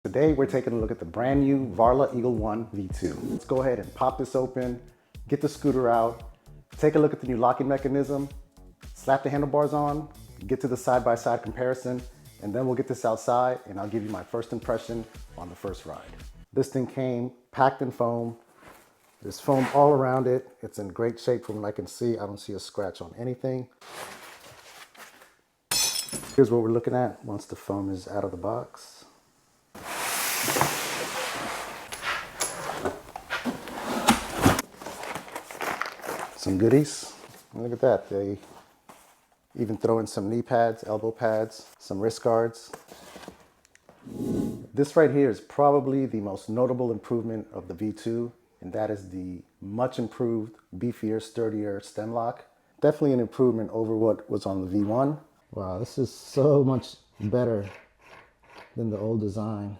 Today we're taking a look at the brand new Varla Eagle 1 V2. Let's go ahead and pop this open, get the scooter out, take a look at the new locking mechanism, slap the handlebars on, get to the side-by-side comparison, and then we'll get this outside and I'll give you my first impression on the first ride. This thing came packed in foam. There's foam all around it. It's in great shape from what I can see. I don't see a scratch on anything. Here's what we're looking at once the foam is out of the box. Some goodies. Look at that. They even throw in some knee pads, elbow pads, some wrist guards. This right here is probably the most notable improvement of the V2, and that is the much improved, beefier, sturdier stem lock. Definitely an improvement over what was on the V1. Wow, this is so much better than the old design.